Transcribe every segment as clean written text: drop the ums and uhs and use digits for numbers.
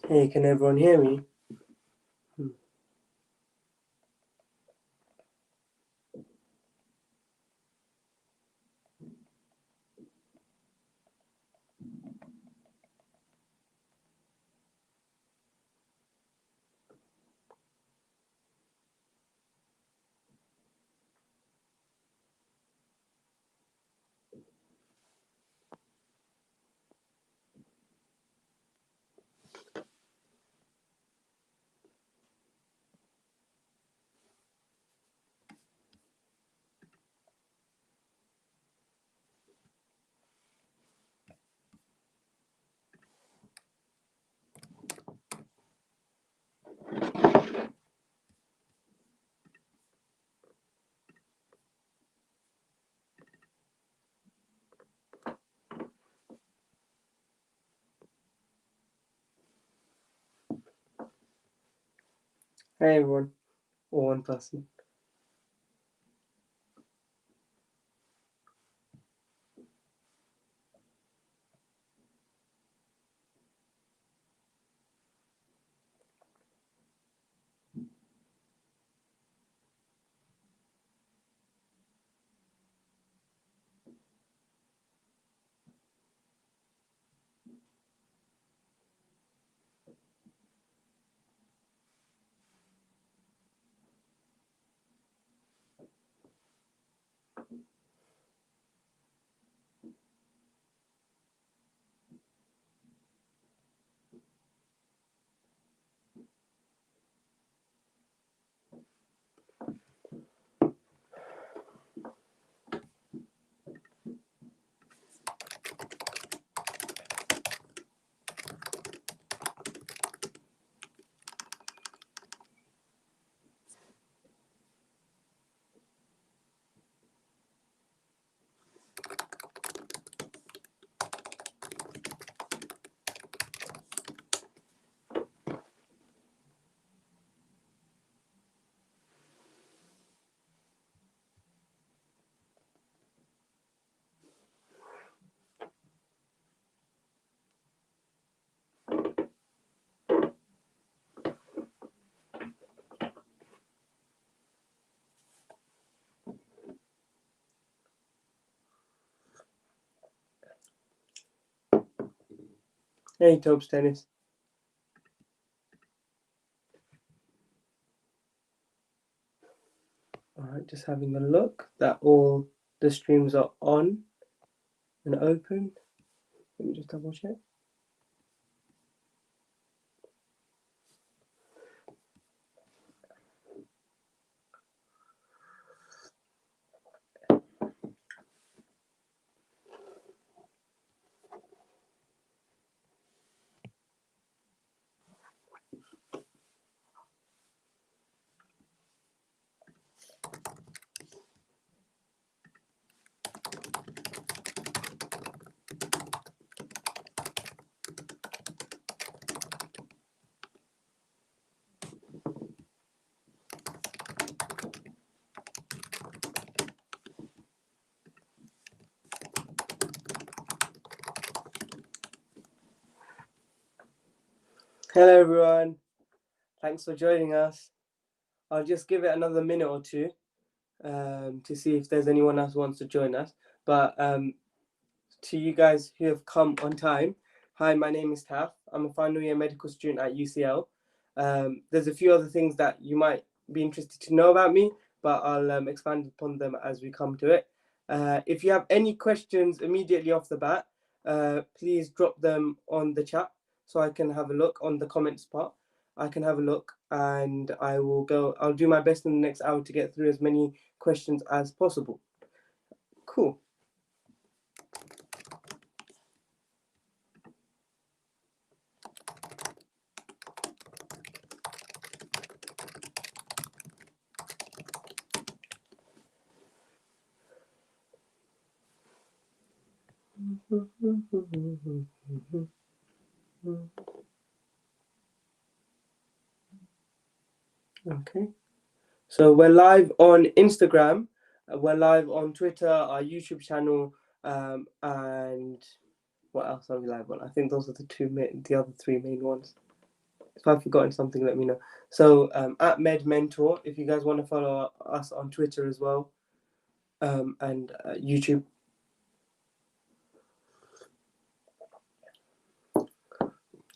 Hey, can everyone hear me? Hey, everyone. Or one person. Hey, Tobes Tennis. All right, just having a look that all the streams are on and open. Let me just double check. Hello, everyone. Thanks for joining us. I'll just give it another minute or two to see if there's anyone else who wants to join us. But to you guys who have come on time, hi, my name is Taf. I'm a final year medical student at UCL. There's a few other things that you might be interested to know about me, but I'll expand upon them as we come to it. If you have any questions immediately off the bat, please drop them on the chat so I can have a look on the comments part. I can have a look and I'll do my best in the next hour to get through as many questions as possible. Cool. Okay. So we're live on Instagram, we're live on Twitter, our YouTube channel, and what else are we live on? I think those are the other three main ones. If I've forgotten something, let me know. So at Medmentor, if you guys want to follow us on Twitter as well, and YouTube.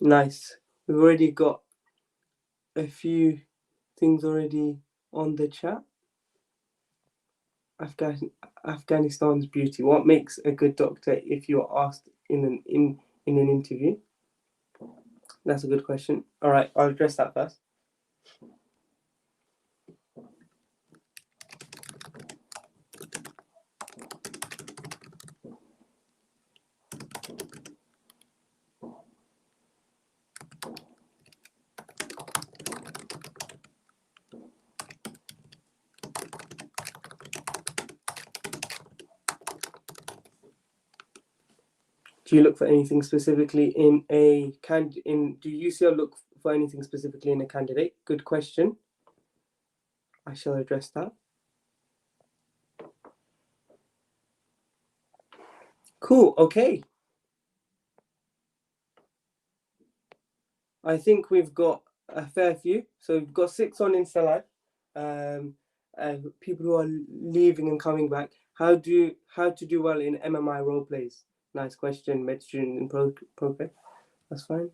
Nice. We've already got a few things already on the chat. Afghanistan's beauty. What makes a good doctor if you're asked in an interview? That's a good question. All right, I'll address that first. Do you look for anything specifically in a do UCL look for anything specifically in a candidate? Good question. I shall address that. Cool. Okay. I think we've got a fair few. So we've got 6 on Insta Live. People who are leaving and coming back. How to do well in MMI role plays? Nice question. Med student in progress. That's fine.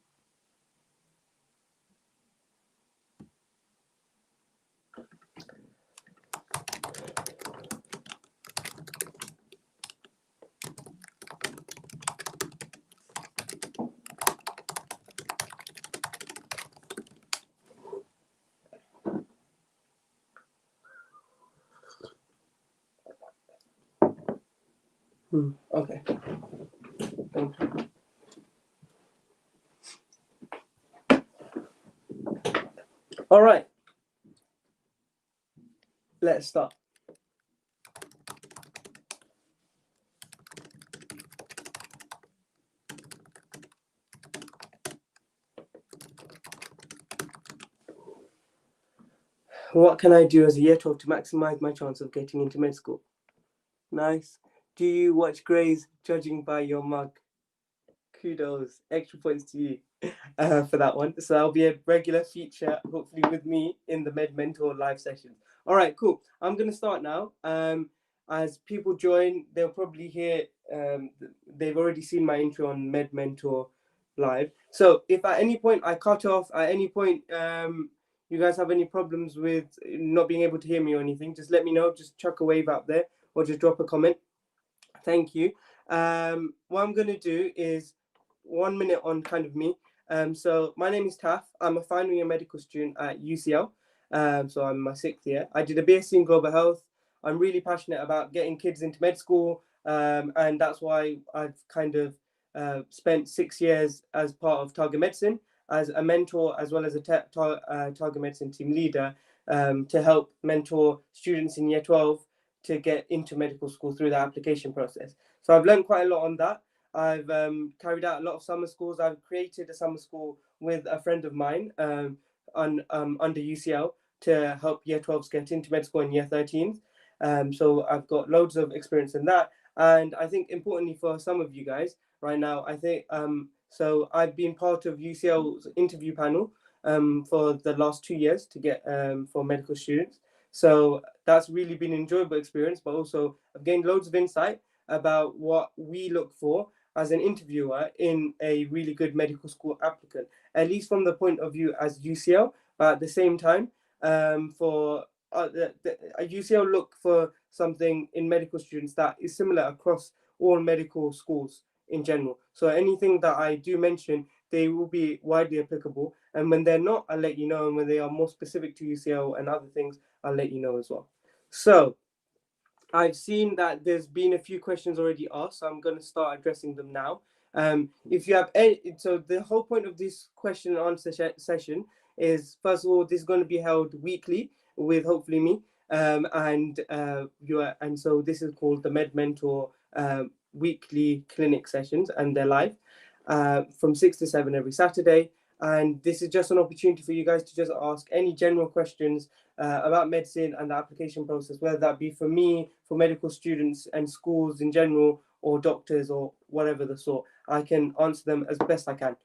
Okay. Thank you. All right. Let's start. What can I do as a year 12 to maximize my chance of getting into med school? Nice. Do you watch Grey's Judging by Your Mug? Kudos. Extra points to you for that one. So that'll be a regular feature, hopefully with me in the Medmentor live sessions. All right, cool. I'm going to start now. As people join, they'll probably hear, they've already seen my intro on Medmentor live. So if at any point I cut off, at any point you guys have any problems with not being able to hear me or anything, just let me know. Just chuck a wave out there or just drop a comment. Thank you. What I'm going to do is 1 minute on kind of me. So my name is Taf. I'm a final year medical student at UCL. So I'm in my 6th year. I did a BSc in global health. I'm really passionate about getting kids into med school. And that's why I've kind of spent 6 years as part of Target Medicine, as a mentor, as well as a Target Medicine team leader, to help mentor students in year 12 to get into medical school through the application process. So I've learned quite a lot on that. I've carried out a lot of summer schools. I've created a summer school with a friend of mine under UCL to help year 12s get into med school and year 13s. So I've got loads of experience in that. And I think importantly for some of you guys right now, I think, so I've been part of UCL's interview panel for the last 2 years to get for medical students. So that's really been an enjoyable experience, but also I've gained loads of insight about what we look for as an interviewer in a really good medical school applicant, at least from the point of view as UCL, but at the same time, for UCL look for something in medical students that is similar across all medical schools in general. So anything that I do mention, they will be widely applicable. And when they're not, I'll let you know. And when they are more specific to UCL and other things, I'll let you know as well. So I've seen that there's been a few questions already asked, so I'm going to start addressing them now. If you have any, so the whole point of this question and answer session is, first of all, this is going to be held weekly with hopefully me, and so this is called the Medmentor weekly clinic sessions, and they're live from 6 to 7 every Saturday. And this is just an opportunity for you guys to just ask any general questions about medicine and the application process, whether that be for me, for medical students and schools in general, or doctors or whatever the sort. I can answer them as best I can.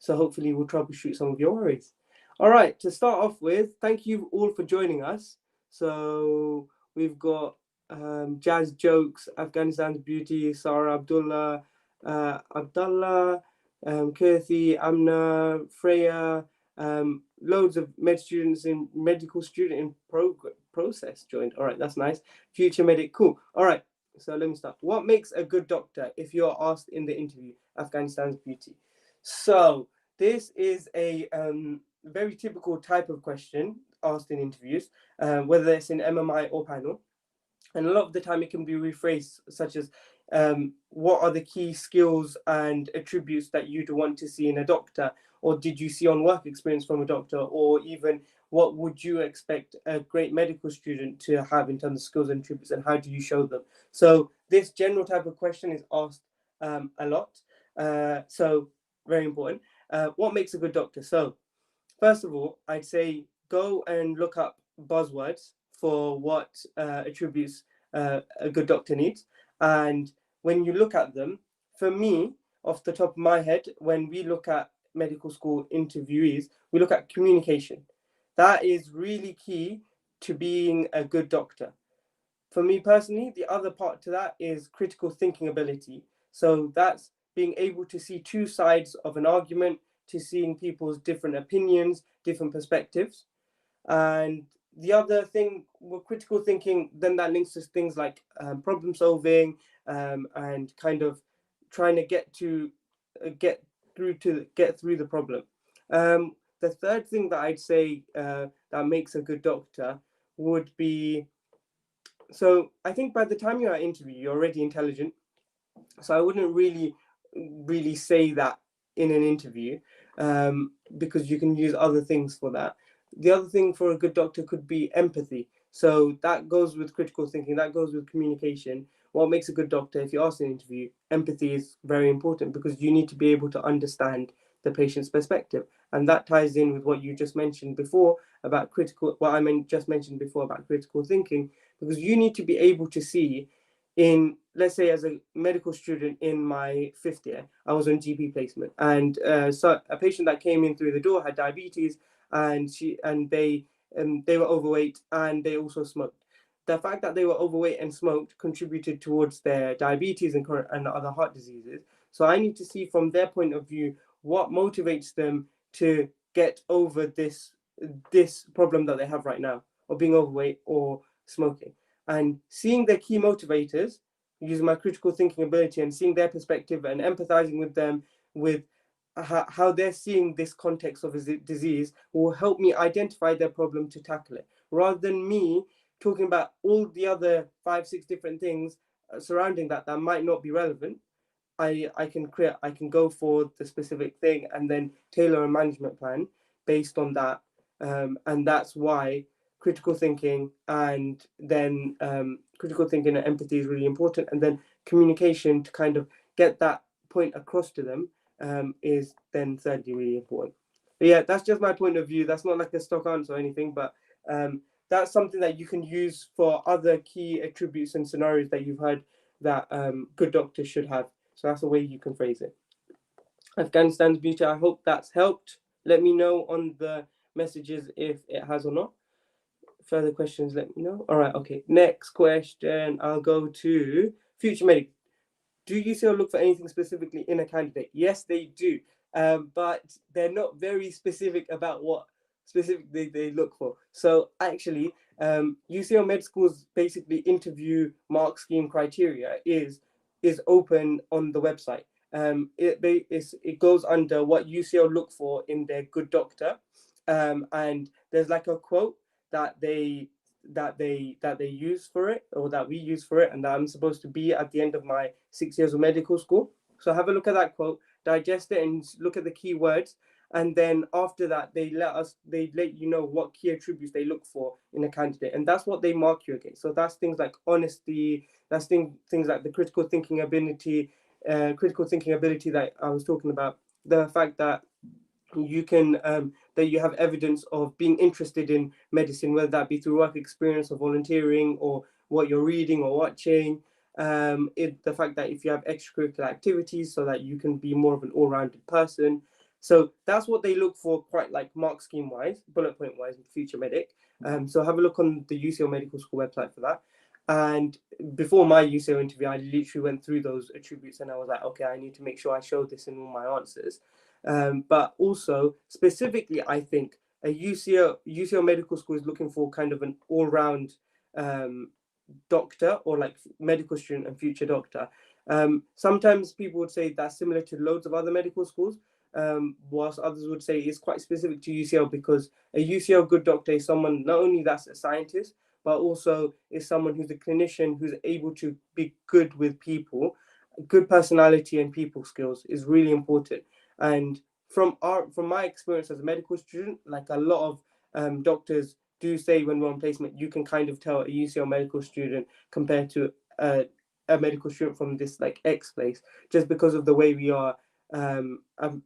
So hopefully we'll troubleshoot some of your worries. All right, to start off with, thank you all for joining us. So we've got Jazz Jokes, Afghanistan's Beauty, Sarah Abdullah, Kirthi, Amna, Freya, loads of medical student in process joined. All right, that's nice. Future medic, cool. All right, so let me start. What makes a good doctor if you're asked in the interview, Afghanistan's Beauty? So this is a very typical type of question asked in interviews, whether it's in MMI or panel. And a lot of the time it can be rephrased such as, what are the key skills and attributes that you'd want to see in a doctor? Or did you see on work experience from a doctor? Or even what would you expect a great medical student to have in terms of skills and attributes, and how do you show them? So this general type of question is asked a lot. So very important. What makes a good doctor? So first of all, I'd say go and look up buzzwords for what attributes a good doctor needs. And when you look at them, for me, off the top of my head, when we look at medical school interviewees, we look at communication. That is really key to being a good doctor. For me personally, the other part to that is critical thinking ability. So that's being able to see two sides of an argument, to seeing people's different opinions, different perspectives. And the other thing with critical thinking, then that links to things like problem solving, and kind of trying to get through the problem. The third thing that I'd say that makes a good doctor would be, so I think by the time you're at interview, you're already intelligent. So I wouldn't really say that in an interview, because you can use other things for that. The other thing for a good doctor could be empathy. So that goes with critical thinking, that goes with communication. What makes a good doctor, if you ask an interview, empathy is very important, because you need to be able to understand the patient's perspective. And that ties in with what you just mentioned before about just mentioned before about critical thinking, because you need to be able to see, in, let's say, as a medical student in my 5th year, I was on GP placement, and so a patient that came in through the door had diabetes, and they were overweight, and they also smoked. The fact that they were overweight and smoked contributed towards their diabetes and other heart diseases. So I need to see from their point of view what motivates them to get over this problem that they have right now, of being overweight or smoking. And seeing their key motivators, using my critical thinking ability and seeing their perspective and empathizing with them, with how they're seeing this context of a disease, will help me identify their problem to tackle it, rather than me talking about all the other 5-6 different things surrounding that might not be relevant. I can go for the specific thing and then tailor a management plan based on that. And that's why critical thinking and empathy is really important. And then communication, to kind of get that point across to them, is then thirdly really important. But yeah, that's just my point of view. That's not like a stock answer or anything, but that's something that you can use for other key attributes and scenarios that you've heard that good doctors should have. So that's the way you can phrase it. Afghanistan's Beauty, I hope that's helped. Let me know on the messages if it has or not. Further questions, let me know. All right, okay. Next question, I'll go to Future Medic. Do UCL look for anything specifically in a candidate? Yes, they do. But they're not very specific about what specifically they look for. So actually, UCL Med School's basically interview mark scheme criteria is open on the website. It goes under what UCL look for in their good doctor, and there's like a quote that they use for it, or that we use for it, and that I'm supposed to be at the end of my 6 years of medical school. So have a look at that quote, digest it, and look at the key words. And then after that, they let you know what key attributes they look for in a candidate, and that's what they mark you against. So that's things like honesty, that's things like the critical thinking ability that I was talking about, the fact that you can that you have evidence of being interested in medicine, whether that be through work experience or volunteering or what you're reading or watching. The fact that if you have extracurricular activities, so that you can be more of an all-rounded person. So that's what they look for, quite like mark scheme wise, bullet point wise, in Future Medic. So have a look on the UCL Medical School website for that. And before my UCL interview, I literally went through those attributes and I was like, okay, I need to make sure I show this in all my answers. But also specifically, I think a UCL Medical School is looking for kind of an all-round doctor, or like medical student and future doctor. Sometimes people would say that's similar to loads of other medical schools, whilst others would say it's quite specific to UCL, because a UCL good doctor is someone not only that's a scientist, but also is someone who's a clinician who's able to be good with people. Good personality and people skills is really important. And from my experience as a medical student, like a lot of doctors do say when we're on placement, you can kind of tell a UCL medical student compared to a medical student from this like X place, just because of the way we are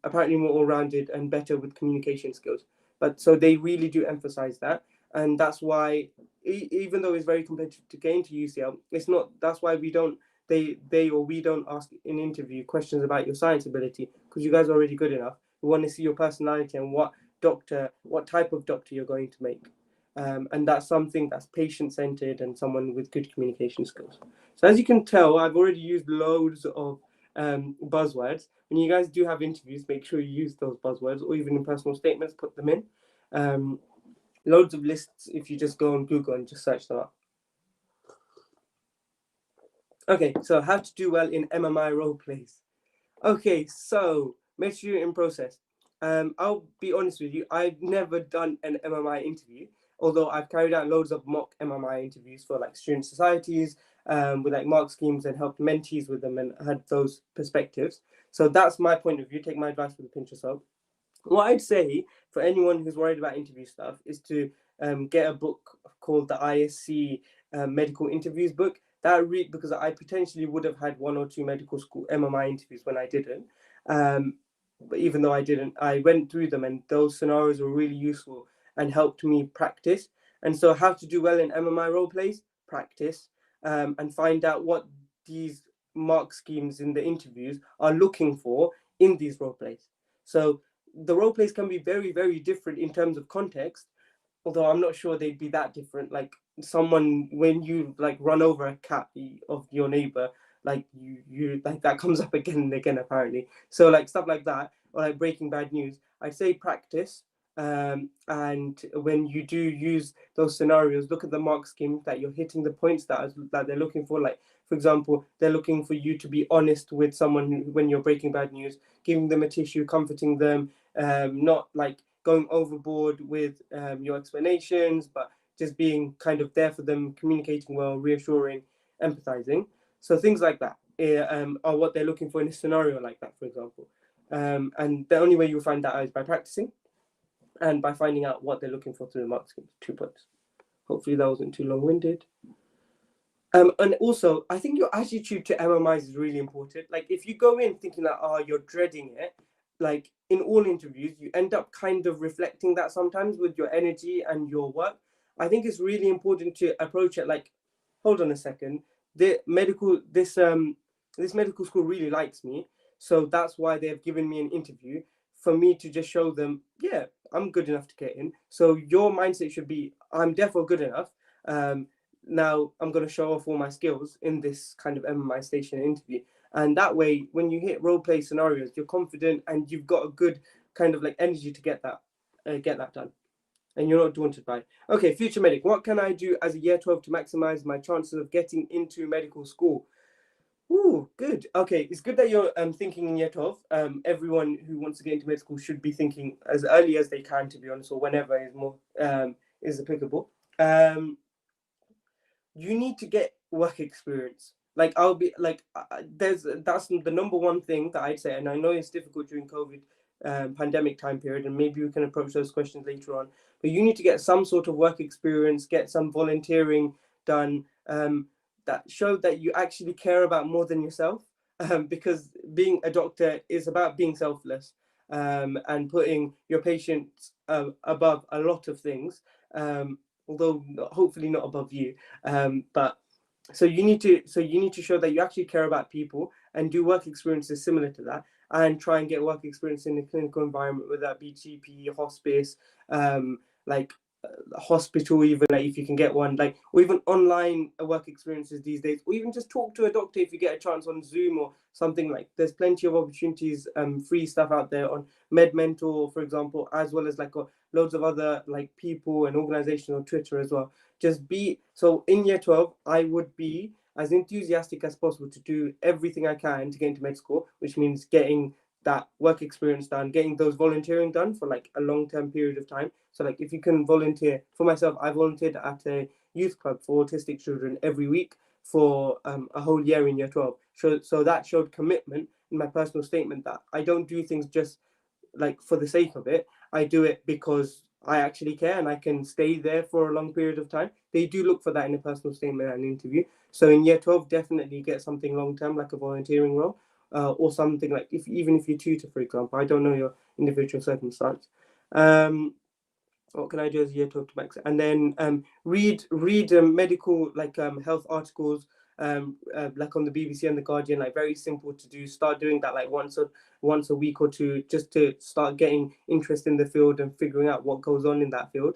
apparently more all-rounded and better with communication skills. But so they really do emphasize that, and that's why even though it's very competitive to get into UCL, it's not. That's why we don't. We don't ask in interview questions about your science ability, because you guys are already good enough. We want to see your personality and what type of doctor you're going to make. And that's something that's patient-centered and someone with good communication skills. So as you can tell, I've already used loads of buzzwords. When you guys do have interviews, make sure you use those buzzwords, or even in personal statements, put them in. Loads of lists if you just go on Google and just search them up. Okay, so how to do well in MMI role plays. Okay, so make sure you're in process. I'll be honest with you, I've never done an MMI interview, although I've carried out loads of mock MMI interviews for like student societies, with like mark schemes, and helped mentees with them and had those perspectives. So that's my point of view. Take my advice with a pinch of salt. What I'd say for anyone who's worried about interview stuff is to get a book called the ISC Medical Interviews book. Because I potentially would have had 1 or 2 medical school MMI interviews when I didn't. But even though I didn't, I went through them, and those scenarios were really useful and helped me practice. And so how to do well in MMI role plays, practice, and find out what these mark schemes in the interviews are looking for in these role plays. So the role plays can be very, very different in terms of context, although I'm not sure they'd be that different. Like someone, when you like run over a cat of your neighbor, like you like that comes up again and again apparently. So like stuff like that, or like breaking bad news, I'd say practice. And when you do use those scenarios, look at the mark scheme that you're hitting the points that they're looking for. Like, for example, they're looking for you to be honest with someone when you're breaking bad news, giving them a tissue, comforting them, not like going overboard with your explanations, but just being kind of there for them, communicating well, reassuring, empathizing. So things like that are what they're looking for in a scenario like that, for example. And the only way you'll find that out is by practicing and by finding out what they're looking for through the mark schemes. 2 points. Hopefully that wasn't too long-winded. And also, I think your attitude to MMIs is really important. Like, if you go in thinking that, you're dreading it, like in all interviews, you end up kind of reflecting that sometimes with your energy and your work. I think it's really important to approach it like, hold on a second, this medical school really likes me, so that's why they've given me an interview, for me to just show them, yeah, I'm good enough to get in. So your mindset should be, I'm definitely good enough. Now I'm going to show off all my skills in this kind of MMI station interview. And that way, when you hit role play scenarios, you're confident and you've got a good kind of like energy to get that done. And you're not daunted by it. Okay, future medic. What can I do as a year 12 to maximize my chances of getting into medical school? Ooh, good. Okay, it's good that you're thinking in year 12. Everyone who wants to get into medical school should be thinking as early as they can, to be honest, or whenever is more is applicable. You need to get work experience. Like I'll be like, that's the number one thing that I'd say, and I know it's difficult during COVID pandemic time period, and maybe we can approach those questions later on. But you need to get some sort of work experience, get some volunteering done, that show that you actually care about more than yourself, because being a doctor is about being selfless, and putting your patients above a lot of things. Although hopefully not above you, but so you need to show that you actually care about people and do work experiences similar to that. and try and get work experience in a clinical environment, whether that be GP, hospice, like hospital, even like if you can get one, like, or even online work experiences these days, or even just talk to a doctor if you get a chance on Zoom or something. Like, there's plenty of opportunities, free stuff out there on Medmentor, for example, as well as like loads of other like people and organizations on Twitter as well. Just be so in year 12, I would be as enthusiastic as possible to do everything I can to get into med school, which means getting that work experience done, getting those volunteering done for like a long-term period of time. So like if you can volunteer, for myself, I volunteered at a youth club for autistic children every week for a whole year in year 12. So that showed commitment in my personal statement that I don't do things just like for the sake of it. I do it because I actually care and I can stay there for a long period of time. They do look for that in a personal statement and interview. So in year 12, definitely get something long-term, like a volunteering role, or something like, even if you tutor, for example. I don't know your individual circumstance. What can I do as a year 12 to max? And then read medical, like health articles, like on the BBC and the Guardian, like very simple to do. Start doing that like once a week or two, just to start getting interest in the field and figuring out what goes on in that field.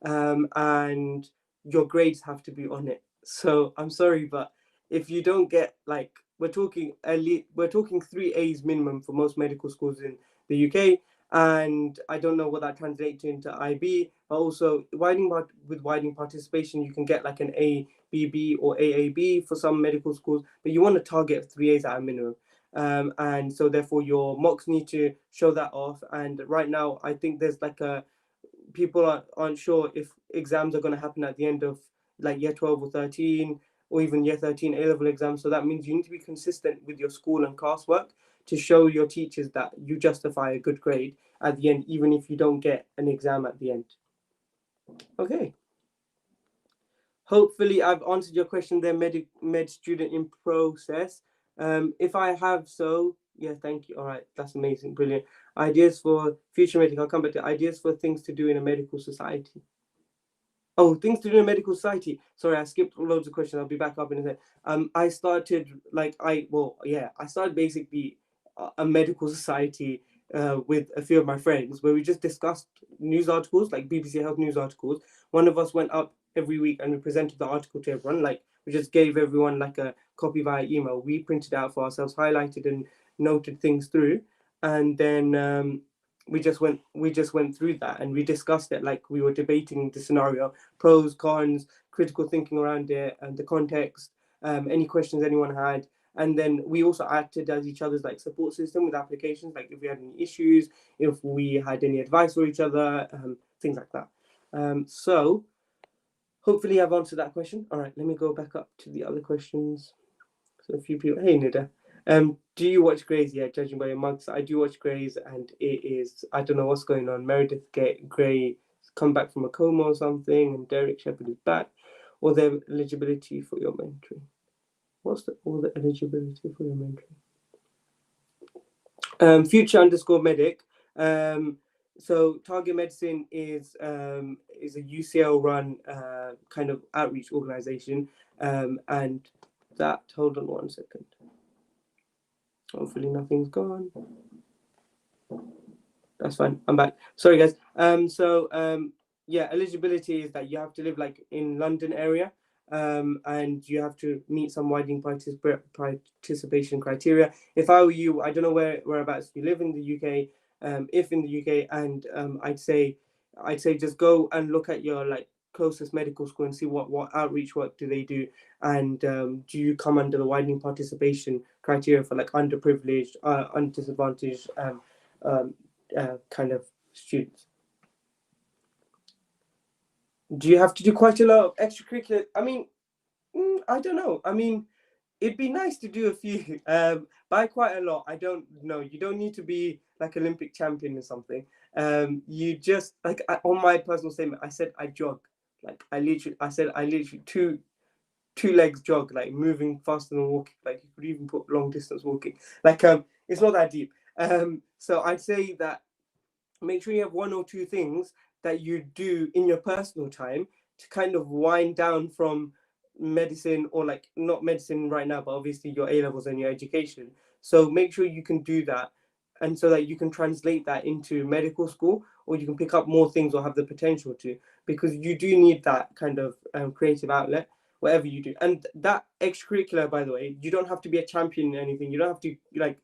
And your grades have to be on it. So I'm sorry, but if you don't get, like, we're talking 3 A's minimum for most medical schools in the UK, and I don't know what that translates into IB, but also with widening participation, you can get like an ABB or AAB for some medical schools, but you want to target 3 A's at a minimum. And so therefore your mocks need to show that off. And right now, I think there's like people aren't sure if exams are going to happen at the end of like year 12 or 13, or even year 13 A-level exams. So that means you need to be consistent with your school and classwork to show your teachers that you justify a good grade at the end, even if you don't get an exam at the end. Okay. Hopefully I've answered your question there, med student in process. If I have, so yeah, thank you. All right, that's amazing, brilliant. Ideas for future medical, I'll come back to ideas for things to do in a medical society. Oh, things to do in a medical society. Sorry, I skipped loads of questions. I'll be back up in a sec. I started I started basically a medical society with a few of my friends, where we just discussed news articles, like BBC Health news articles. One of us went up every week and we presented the article to everyone. Like, we just gave everyone like a copy via email. We printed out for ourselves, highlighted and noted things through, and then we just went through that and we discussed it, like we were debating the scenario, pros, cons, critical thinking around it, and the context, any questions anyone had. And then we also acted as each other's like support system with applications, like if we had any issues, if we had any advice for each other, things like that. So hopefully I've answered that question. All right, let me go back up to the other questions. So a few people, hey Nida, do you watch Grey's? Yeah, judging by your mugs, I do watch Grey's, and it is, I don't know what's going on. Meredith Grey come back from a coma or something, and Derek Shepherd is back. Or the eligibility for your mentoring. What's the eligibility for your mentoring? Future_medic. So Target Medicine is a UCL run kind of outreach organization, and that, hold on 1 second. Hopefully nothing's gone. That's fine. I'm back. Sorry, guys. Yeah, eligibility is that you have to live like in London area, and you have to meet some widening participation criteria. If I were you, I don't know whereabouts you live in the UK. If in the UK, and I'd say just go and look at your like closest medical school and see what outreach work do they do, and do you come under the widening participation criteria for like underprivileged, undisadvantaged kind of students. Do you have to do quite a lot of extracurricular? I mean, I don't know. I mean, it'd be nice to do a few, by quite a lot. I don't know. You don't need to be like Olympic champion or something. You just, like, on my personal statement, I said I jog. Like, I literally two legs jog, like moving faster than walking. Like, you could even put long distance walking. Like, it's not that deep. So I'd say that make sure you have 1 or 2 things that you do in your personal time to kind of wind down from medicine, or like not medicine right now, but obviously your A-levels and your education. So make sure you can do that. and so that you can translate that into medical school, or you can pick up more things or have the potential to, because you do need that kind of creative outlet, whatever you do. And that extracurricular, by the way, you don't have to be a champion in anything. You don't have to like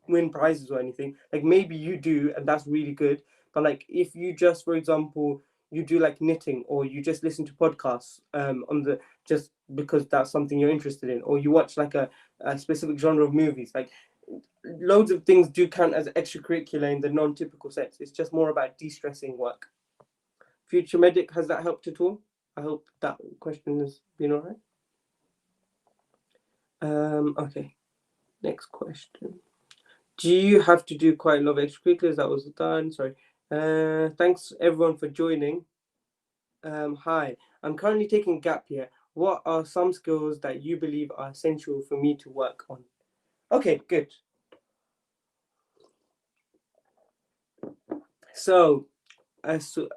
win prizes or anything. Like maybe you do, and that's really good. But like if you just, for example, you do like knitting, or you just listen to podcasts on the, just because that's something you're interested in, or you watch like a specific genre of movies, like loads of things do count as extracurricular in the non-typical sense. It's just more about de-stressing work. Future medic, has that helped at all? I hope that question has been all right. Okay, next question. Do you have to do quite a lot of extracurriculars? That was done. Sorry. Thanks everyone for joining. Hi, I'm currently taking a gap year. What are some skills that you believe are essential for me to work on? Okay, good. So, I'm sorry,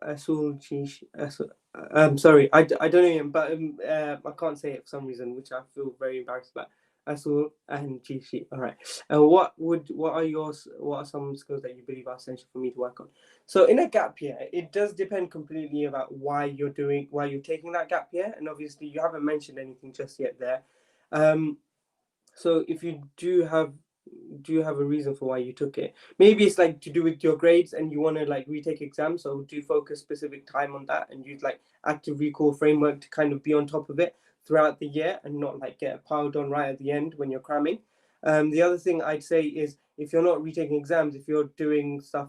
I don't know him, but I can't say it for some reason, which I feel very embarrassed about. Asul and Jishi. All right. What are some skills that you believe are essential for me to work on? So in a gap year, it does depend completely about why you're taking that gap year, and obviously you haven't mentioned anything just yet there. So if you do have a reason for why you took it? Maybe it's like to do with your grades and you want to like retake exams, so do focus specific time on that and use like active recall framework to kind of be on top of it throughout the year and not like get piled on right at the end when you're cramming. The other thing I'd say is, if you're not retaking exams, if you're doing stuff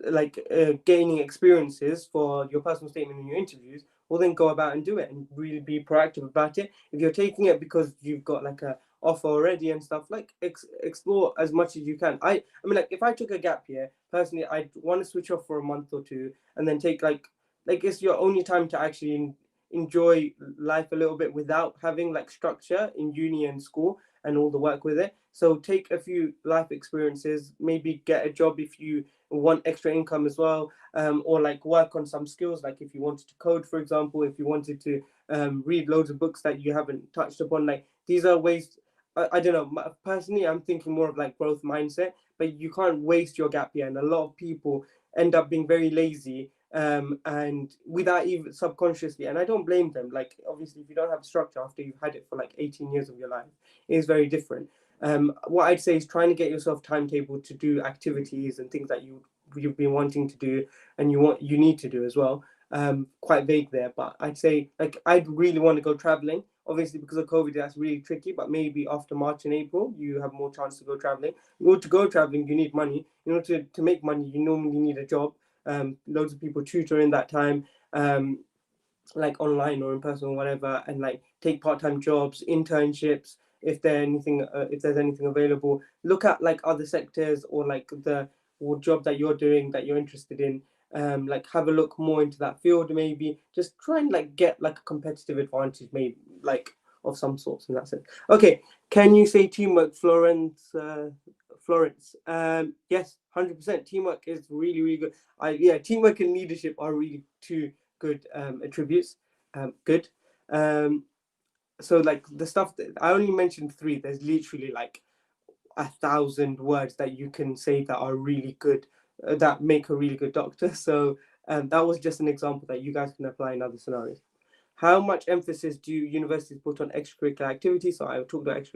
like gaining experiences for your personal statement in your interviews, well then go about and do it and really be proactive about it. If you're taking it because you've got like a offer already and stuff, like explore as much as you can. I mean, like if I took a gap year personally, I'd want to switch off for a month or two and then take like it's your only time to actually enjoy life a little bit without having like structure in uni and school and all the work with it. So take a few life experiences, maybe get a job if you want extra income as well, or like work on some skills, like if you wanted to code, for example, if you wanted to read loads of books that you haven't touched upon. Like these are ways. I don't know, personally I'm thinking more of like growth mindset, but you can't waste your gap year, and a lot of people end up being very lazy and without even subconsciously, and I don't blame them. Like obviously if you don't have structure after you've had it for like 18 years of your life, it is very different. What I'd say is trying to get yourself timetable to do activities and things that you've been wanting to do and you need to do as well. Quite vague there, but I'd say like I'd really want to go traveling. Obviously because of COVID that's really tricky, but maybe after March and April you have more chance to go traveling. In order to go traveling you need money. In order to make money you normally need a job. Loads of people tutor in that time, like online or in person or whatever, and like take part-time jobs, internships, if there's anything available. Look at like other sectors or like the job that you're doing that you're interested in. Like have a look more into that field, maybe just try and like get like a competitive advantage, maybe like of some sorts in that sense. Okay, can you say teamwork, Florence? Florence, yes, 100%. Teamwork is really, really good. Teamwork and leadership are really two good attributes. Good. So like the stuff that I only mentioned three, there's literally like 1,000 words that you can say that are really good, that make a really good doctor. So that was just an example that you guys can apply in other scenarios. How much emphasis do universities put on extracurricular activities? So I talked about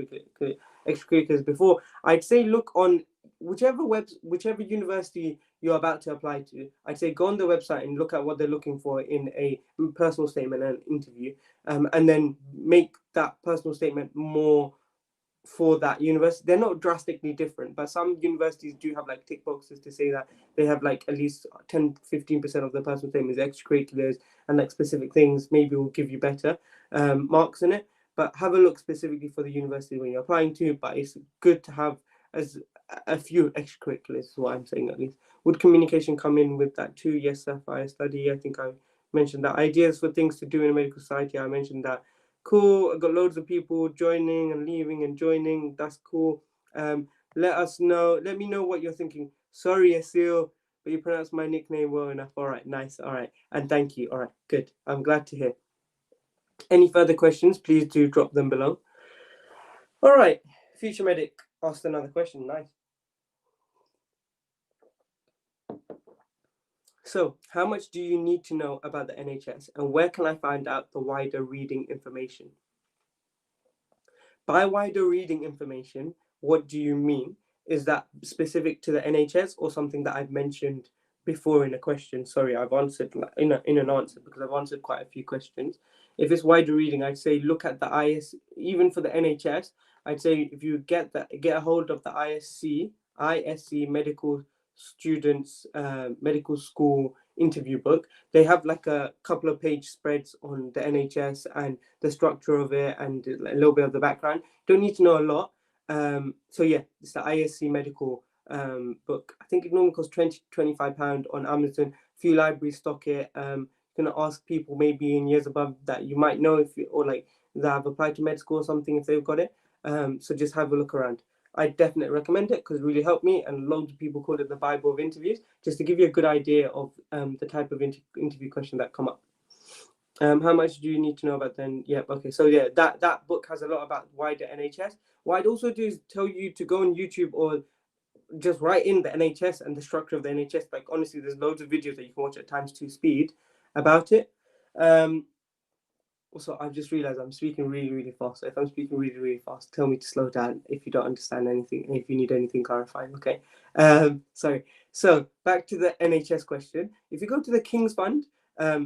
extracurriculars before. I'd say look on whichever university you're about to apply to. I'd say go on the website and look at what they're looking for in a personal statement and interview, and then make that personal statement more for that university. They're not drastically different, but some universities do have like tick boxes to say that they have like at least 10-15% of their personal statement is extracurriculars, and like specific things maybe will give you better marks in it. But have a look specifically for the university when you're applying to. But it's good to have as a few extracurriculars, is what I'm saying at least. Would communication come in with that too? Yes, Sapphire study. I think I mentioned that. Ideas for things to do in a medical society. I mentioned that. Cool. I got loads of people joining and leaving and joining. That's cool. Let me know what you're thinking. Sorry, Asil, but you pronounced my nickname well enough. All right, nice. All right, and thank you. All right, good. I'm glad to hear. Any further questions, please do drop them below. All right, Future Medic asked another question. Nice. So, how much do you need to know about the NHS, and where can I find out the wider reading information? By wider reading information, what do you mean? Is that specific to the NHS or something that I've mentioned before in a question? Sorry, I've answered in an answer because I've answered quite a few questions. If it's wider reading, I'd say look at the even for the NHS. I'd say if you get a hold of the ISC medical students medical school interview book. They have like a couple of page spreads on the NHS and the structure of it and a little bit of the background. Don't need to know a lot. So yeah, it's the ISC medical book. I think it normally costs £20-25 on Amazon. A few libraries stock it. Gonna ask people maybe in years above that you might know or like that have applied to med school or something if they've got it. So just have a look around. I definitely recommend it because it really helped me, and loads of people call it the Bible of interviews, just to give you a good idea of the type of interview question that come up. How much do you need to know about then? Yeah, okay. So yeah, that book has a lot about wider NHS. What I'd also do is tell you to go on YouTube or just write in the NHS and the structure of the NHS. Like honestly, there's loads of videos that you can watch at ×2 speed about it. Also, I've just realized I'm speaking really, really fast. So if I'm speaking really, really fast, tell me to slow down if you don't understand anything, if you need anything clarifying, okay? Sorry. So back to the NHS question. If you go to the King's Fund,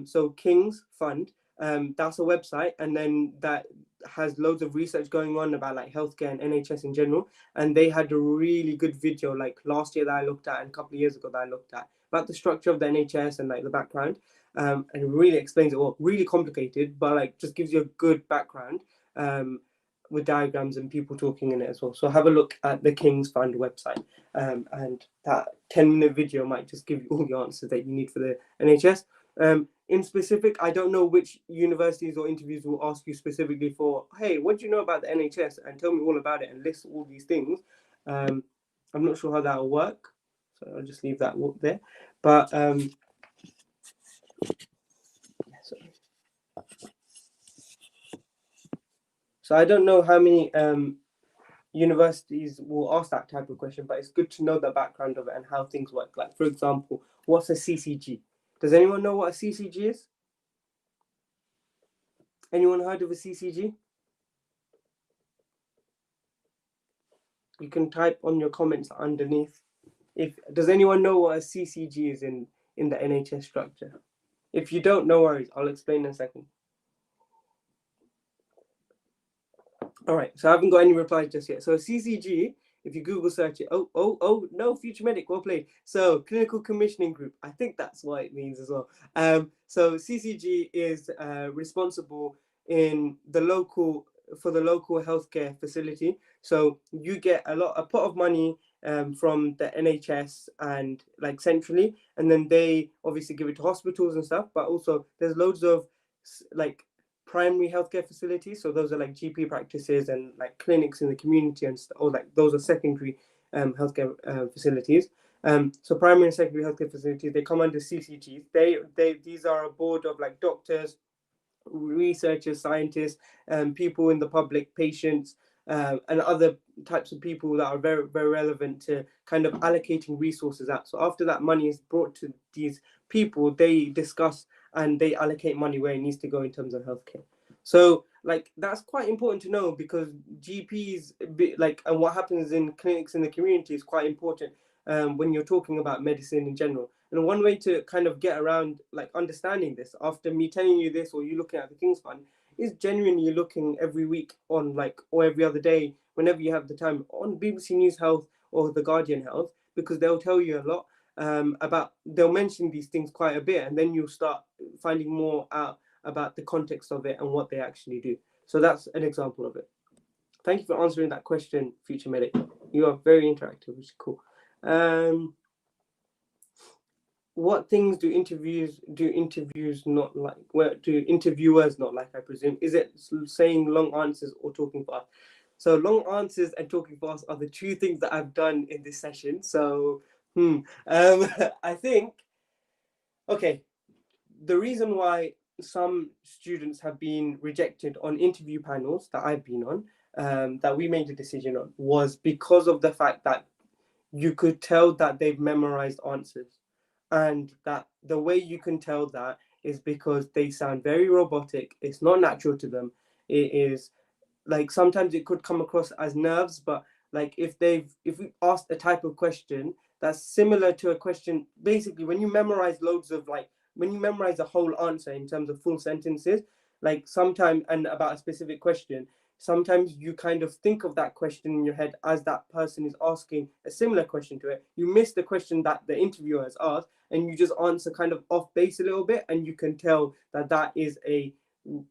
so King's Fund, that's a website, and then that has loads of research going on about like healthcare and NHS in general. And they had a really good video like last year that I looked at and a couple of years ago that I looked at about the structure of the NHS and like the background. And it really explains it well, really complicated, but like just gives you a good background with diagrams and people talking in it as well. So have a look at the King's Fund website, and that 10-minute video might just give you all the answers that you need for the NHS. In specific, I don't know which universities or interviews will ask you specifically for, hey, what do you know about the NHS? And tell me all about it and list all these things. I'm not sure how that will work, so I'll just leave that there. But so I don't know how many universities will ask that type of question, but it's good to know the background of it and how things work. Like, for example, what's a CCG? Does anyone know what a CCG is? Anyone heard of a CCG? You can type on your comments underneath. Does anyone know what a CCG is in the NHS structure? If you don't, no worries. I'll explain in a second. All right, so I haven't got any replies just yet. So CCG, if you Google search it, no, Future Medic, well played. So Clinical Commissioning Group, I think that's what it means as well. So CCG is responsible for the local healthcare facility. So you get a pot of money from the NHS and like centrally, and then they obviously give it to hospitals and stuff. But also there's loads of like primary healthcare facilities, so those are like GP practices and like clinics in the community, or like those are secondary healthcare facilities. So primary and secondary healthcare facilities, they come under CCGs. These are a board of like doctors, researchers, scientists, people in the public, patients, and other types of people that are very, very relevant to kind of allocating resources out. So after that money is brought to these people, they discuss and they allocate money where it needs to go in terms of healthcare. So like that's quite important to know, because GPs and what happens in clinics in the community is quite important when you're talking about medicine in general. And one way to kind of get around like understanding this, after me telling you this or you looking at the King's Fund, is genuinely looking every week on or every other day, whenever you have the time, on BBC News Health or The Guardian Health, because they'll tell you a lot they'll mention these things quite a bit, and then you'll start finding more out about the context of it and what they actually do. So that's an example of it. Thank you for answering that question, Future Medic. You are very interactive, which is cool. What things do interviews not like? Where do interviewers not like, I presume? Is it saying long answers or talking fast? So long answers and talking fast are the two things that I've done in this session. So I think, okay, the reason why some students have been rejected on interview panels that I've been on, that we made a decision on, was because of the fact that you could tell that they've memorized answers. and that the way you can tell that is because they sound very robotic. It's not natural to them. It is like sometimes it could come across as nerves, but like if we asked a type of question that's similar to a question, basically when you memorize loads of like when you memorize a whole answer in terms of full sentences, like sometime and about a specific question, sometimes you kind of think of that question in your head as that person is asking a similar question to it. You miss the question that the interviewer has asked, and you just answer kind of off base a little bit, and you can tell that that is a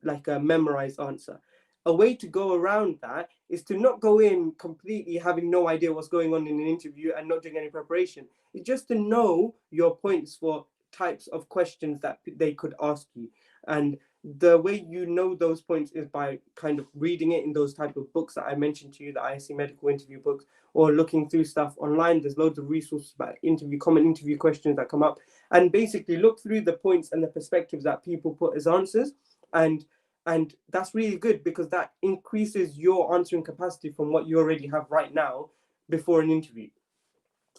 like a memorized answer. A way to go around that is to not go in completely having no idea what's going on in an interview and not doing any preparation. It's just to know your points for types of questions that they could ask you. And the way you know those points is by kind of reading it in those type of books that I mentioned to you, the ISC medical interview books, or looking through stuff online. There's loads of resources about common interview questions that come up, and basically look through the points and the perspectives that people put as answers. And that's really good because that increases your answering capacity from what you already have right now before an interview.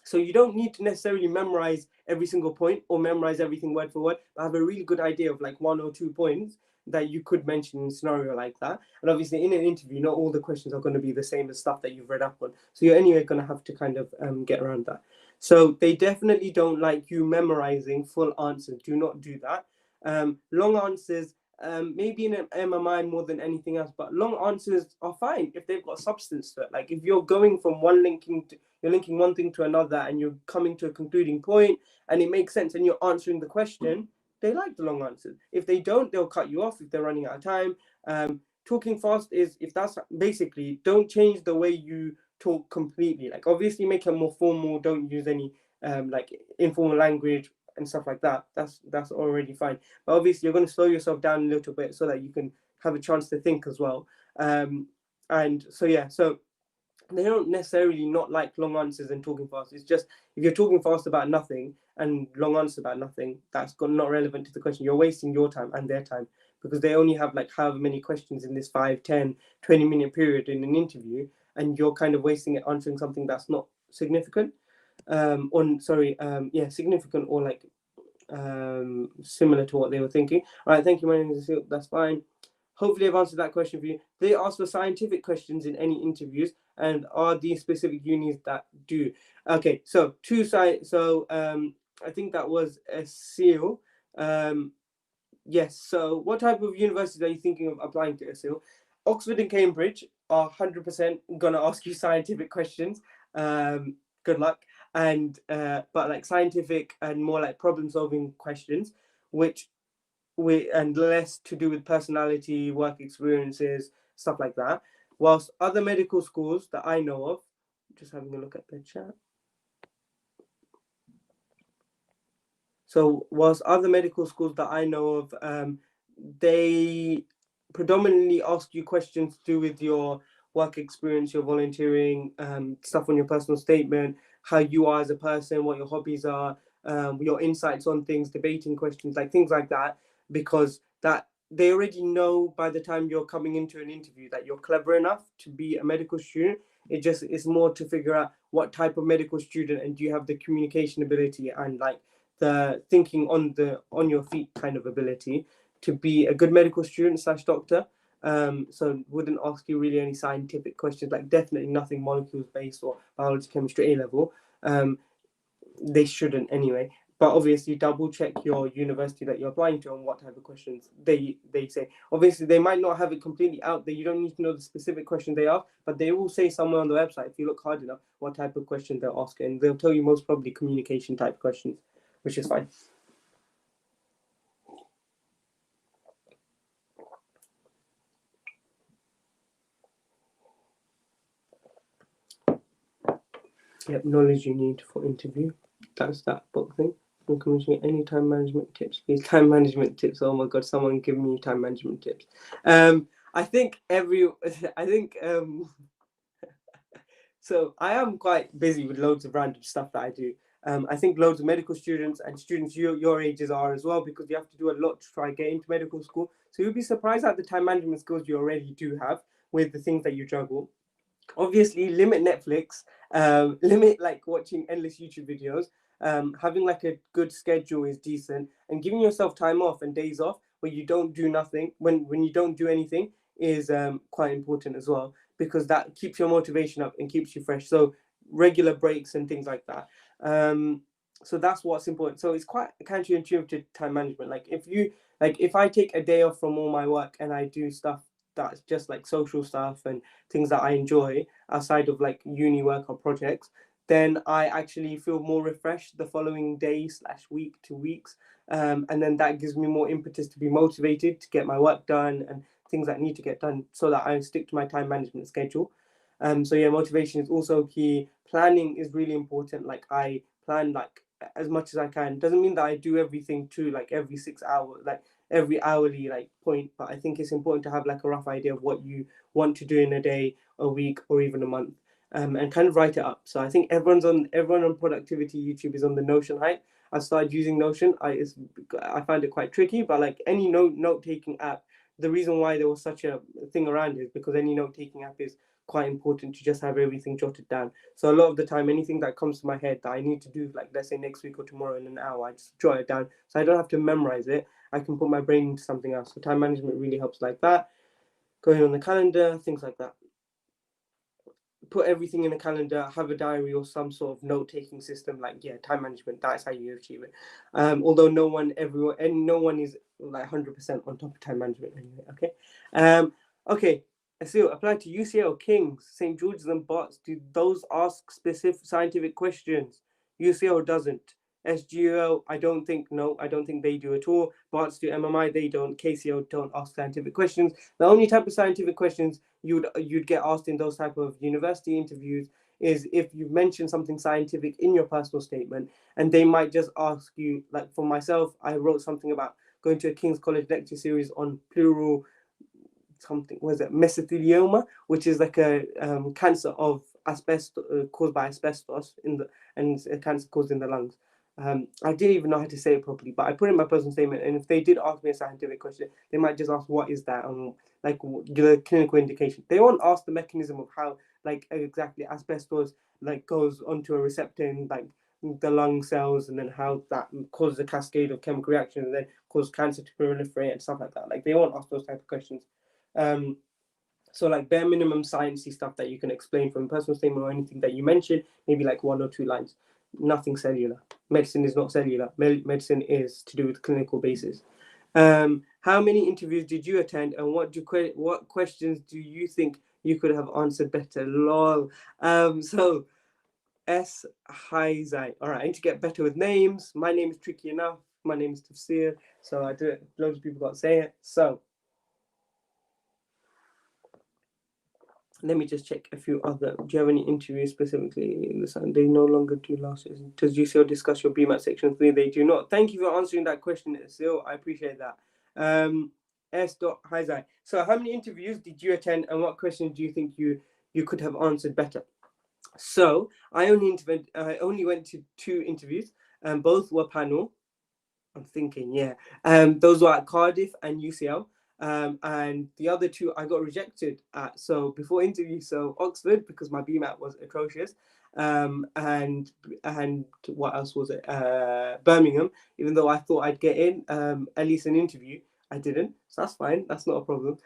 So you don't need to necessarily memorize every single point or memorize everything word for word, but have a really good idea of like 1 or 2 points that you could mention in a scenario like that. And obviously in an interview, not all the questions are going to be the same as stuff that you've read up on. So you're anyway going to have to kind of get around that. So they definitely don't like you memorizing full answers. Do not do that. Long answers, maybe in an MMI more than anything else, but long answers are fine if they've got substance to it. Like if you're going from you're linking one thing to another and you're coming to a concluding point and it makes sense and you're answering the question, they like the long answers. If they don't, they'll cut you off if they're running out of time. Talking fast is, if that's basically, don't change the way you talk completely. Like obviously make it more formal, don't use any like informal language and stuff like that. That's already fine. But obviously you're going to slow yourself down a little bit so that you can have a chance to think as well. And so yeah, so they don't necessarily not like long answers and talking fast. It's just if you're talking fast about nothing and long answers about nothing, that's not relevant to the question. You're wasting your time and their time because they only have like however many questions in this 5, 10, 20-minute period in an interview, and you're kind of wasting it answering something that's not significant. Significant or like similar to what they were thinking. All right, thank you, my name is Asil. That's fine. Hopefully I've answered that question for you. They ask for scientific questions in any interviews, and are these specific unis that do? Okay, so I think that was a seal. Yes, so what type of universities are you thinking of applying to, Asil? Oxford and Cambridge are 100% gonna ask you scientific questions. Good luck. And but like scientific and more like problem solving questions, and less to do with personality, work experiences, stuff like that. Whilst other medical schools that I know of, just having a look at the chat. So whilst other medical schools that I know of, they predominantly ask you questions to do with your work experience, your volunteering, stuff on your personal statement, how you are as a person, what your hobbies are, your insights on things, debating questions, like things like that, because that they already know by the time you're coming into an interview that you're clever enough to be a medical student. It just is more to figure out what type of medical student, and do you have the communication ability and like the thinking on your feet kind of ability to be a good medical student / doctor. So wouldn't ask you really any scientific questions, like definitely nothing molecules based or biology, chemistry, A level. They shouldn't anyway. But obviously double check your university that you're applying to and what type of questions they say. Obviously they might not have it completely out there. You don't need to know the specific question they ask, but they will say somewhere on the website, if you look hard enough, what type of question they'll ask, and they'll tell you most probably communication type questions, which is fine. Yep, knowledge you need for interview. That's that book thing. I'm commissioning any time management tips, please. Time management tips. Oh my god, someone give me time management tips. I think so I am quite busy with loads of random stuff that I do. I think loads of medical students and students your ages are as well, because you have to do a lot to try and get into medical school. So you'll be surprised at the time management skills you already do have with the things that you juggle. Obviously limit Netflix, limit like watching endless YouTube videos, having like a good schedule is decent, and giving yourself time off and days off where you don't do nothing, when you don't do anything, is quite important as well, because that keeps your motivation up and keeps you fresh. So regular breaks and things like that. So that's what's important. So it's quite counterintuitive to time management. If I take a day off from all my work and I do stuff that's just like social stuff and things that I enjoy outside of like uni work or projects, then I actually feel more refreshed the following day / week, 2 weeks. And then that gives me more impetus to be motivated to get my work done and things that need to get done, so that I stick to my time management schedule. So yeah, motivation is also key. Planning is really important. Like I plan like as much as I can. Doesn't mean that I do everything to like every 6 hours, like every hourly like point, but I think it's important to have like a rough idea of what you want to do in a day, a week, or even a month, and kind of write it up. So I think everyone on productivity YouTube is on the Notion hype. I started using Notion. I find it quite tricky, but like any note taking app, the reason why there was such a thing around is because any note taking app is quite important to just have everything jotted down. So a lot of the time, anything that comes to my head that I need to do, like let's say next week or tomorrow in an hour, I just jot it down. So I don't have to memorize it. I can put my brain into something else. So time management really helps like that. Going on the calendar, things like that. Put everything in a calendar, have a diary or some sort of note-taking system. Like, yeah, time management, that's how you achieve it. Although no one is like 100% on top of time management anyway. Okay. So apply to UCL, King's, St. George's and Barts. Do those ask specific scientific questions? UCL doesn't. SGL, I don't think they do at all. Barts do MMI, they don't. KCL don't ask scientific questions. The only type of scientific questions you'd get asked in those type of university interviews is if you mention something scientific in your personal statement, and they might just ask you, like for myself, I wrote something about going to a King's College lecture series on pleural something, was it mesothelioma, which is like a cancer of asbestos, caused by asbestos and a cancer caused in the lungs. I didn't even know how to say it properly, but I put in my personal statement, and if they did ask me a scientific question, they might just ask, what is that? Like the clinical indication. They won't ask the mechanism of how like exactly asbestos like goes onto a receptor in like the lung cells, and then how that causes a cascade of chemical reactions and then cause cancer to proliferate and stuff like that. Like they won't ask those type of questions. So like bare minimum sciencey stuff that you can explain from a personal statement or anything that you mentioned, maybe like 1 or 2 lines. Nothing cellular. Medicine is not cellular. Medicine is to do with clinical basis. How many interviews did you attend, and what questions do you think you could have answered better? Lol. So S. Haizai. All right, I need to get better with names. My name is tricky enough. My name is Tafsir, so I do it. Loads of people got to say it. So let me just check a few other. Do you have any interviews specifically? They no longer do last year. Does UCL discuss your BMAT section 3? They do not. Thank you for answering that question, Sil. I appreciate that. S. Haizai. So how many interviews did you attend, and what questions do you think you could have answered better? So I only went to 2 interviews, and both were panel. I'm thinking, yeah. Those were at Cardiff and UCL. And the other 2 I got rejected at. So before interview, so Oxford, because my BMAT was atrocious. And what else was it? Birmingham, even though I thought I'd get in at least an interview, I didn't. So that's fine. That's not a problem.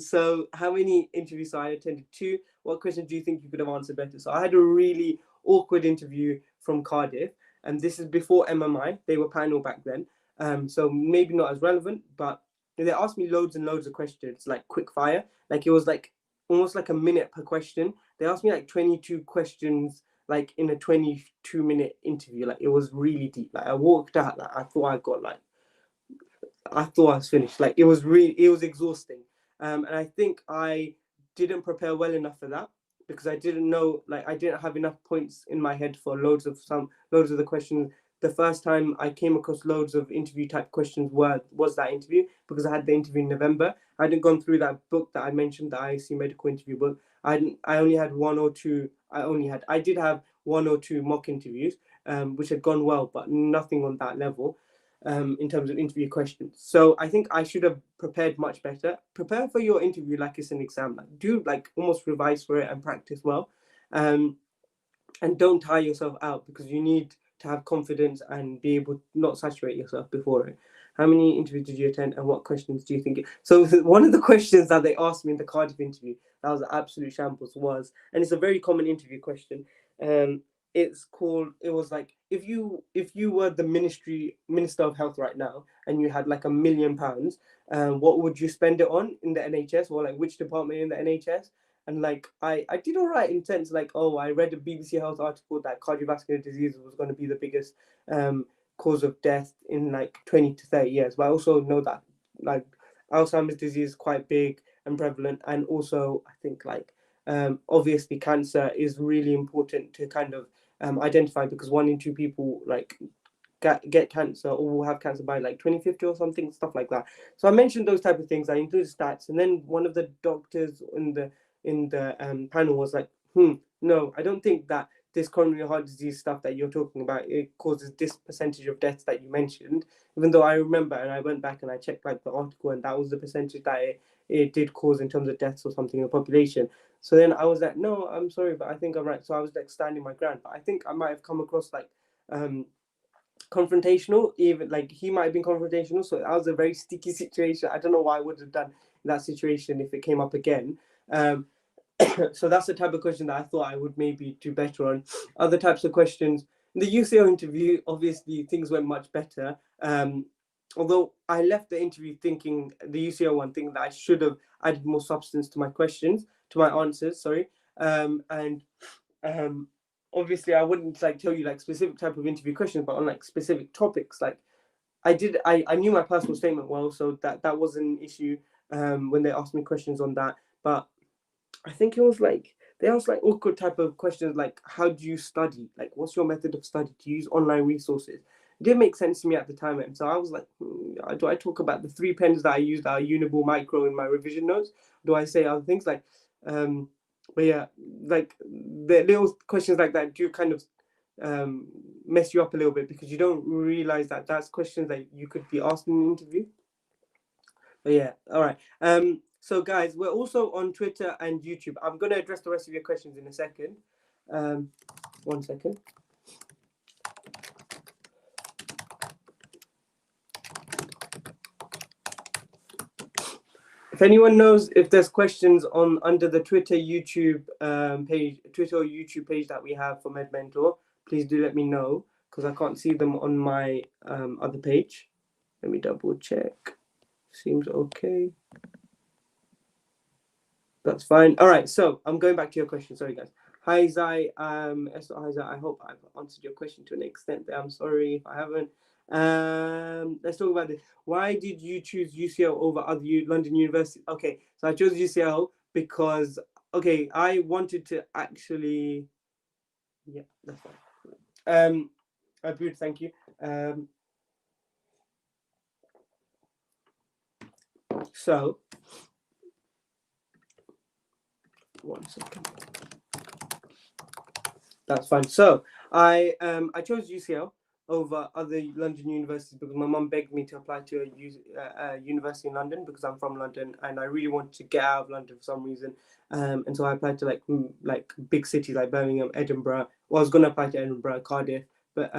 So how many interviews I attended? 2. What questions do you think you could have answered better? So I had a really awkward interview from Cardiff, and this is before MMI. They were panel back then. So maybe not as relevant, but they asked me loads and loads of questions, like quick fire. Like it was like almost like a minute per question. They asked me like 22 questions, like in a 22-minute interview. Like it was really deep. Like I walked out, like I thought I was finished. Like it was exhausting. And I think I didn't prepare well enough for that, because I didn't know, like I didn't have enough points in my head for loads of the questions. The first time I came across loads of interview type questions was that interview, because I had the interview in November. I hadn't gone through that book that I mentioned, the IIC medical interview book. I only had 1 or 2. I did have 1 or 2 mock interviews, which had gone well, but nothing on that level. In terms of interview questions. So I think I should have prepared much better. Prepare for your interview like it's an exam. Like do like almost revise for it and practice well. And don't tire yourself out, because you need to have confidence and be able to not saturate yourself before it. How many interviews did you attend, and what questions do you think? So one of the questions that they asked me in the Cardiff interview, that was an absolute shambles, was, and it's a very common interview question. It's called. It was like, if you were the minister of health right now, and you had like £1 million, what would you spend it on in the NHS, or like which department in the NHS? And like I did all right in sense, like, oh, I read a BBC Health article that cardiovascular disease was going to be the biggest cause of death in like 20 to 30 years. But I also know that like Alzheimer's disease is quite big and prevalent, and also I think like obviously cancer is really important to kind of identify, because 1 in 2 people like get cancer or will have cancer by like 2050 or something, stuff like that. So I mentioned those type of things. I included stats, and then one of the doctors in the panel was like, no, I don't think that this coronary heart disease stuff that you're talking about, it causes this percentage of deaths that you mentioned, even though I remember, and I went back and I checked like the article, and that was the percentage that it did cause in terms of deaths or something in the population. So then I was like, no, I'm sorry, but I think I'm right. So I was like standing my ground, but I think I might have come across like confrontational, even like he might have been confrontational. So that was a very sticky situation. I don't know what I would have done in that situation if it came up again. So that's the type of question that I thought I would maybe do better on. Other types of questions in the UCL interview, obviously things went much better. Although I left the interview thinking, the UCL one, thinking that I should have added more substance to my questions, to my answers, sorry. And obviously I wouldn't like tell you like specific type of interview questions, but on like specific topics, like I knew my personal statement well, so that wasn't an issue when they asked me questions on that. But I think it was like, they asked like awkward type of questions, like, how do you study? Like, what's your method of study? Do you use online resources? It didn't make sense to me at the time. And so I was like, do I talk about the 3 pens that I used that are Uniball Micro in my revision notes? Do I say other things like, but yeah, like the little questions like that do kind of mess you up a little bit, because you don't realize that that's questions that you could be asked in an interview. But yeah, all right. So guys, we're also on Twitter and YouTube. I'm going to address the rest of your questions in a second. 1 second. If anyone knows if there's questions on under the Twitter, YouTube page, Twitter or YouTube page that we have for Medmentor, please do let me know, because I can't see them on my other page. Let me double check. Seems okay. That's fine. All right, so I'm going back to your question. Sorry, guys. Hi, Zai. Hi, Zai. I hope I've answered your question to an extent there. I'm sorry if I haven't. Let's talk about this. Why did you choose UCL over other London universities? Okay, so I chose UCL because, okay, I wanted to actually, yeah, that's fine. Good, thank you. So, 1 second. That's fine. So I chose UCL over other London universities because my mum begged me to apply to a university in London, because I'm from London and I really wanted to get out of London for some reason. And so I applied to like big cities like Birmingham, Edinburgh. Well, I was going to apply to Edinburgh, Cardiff, but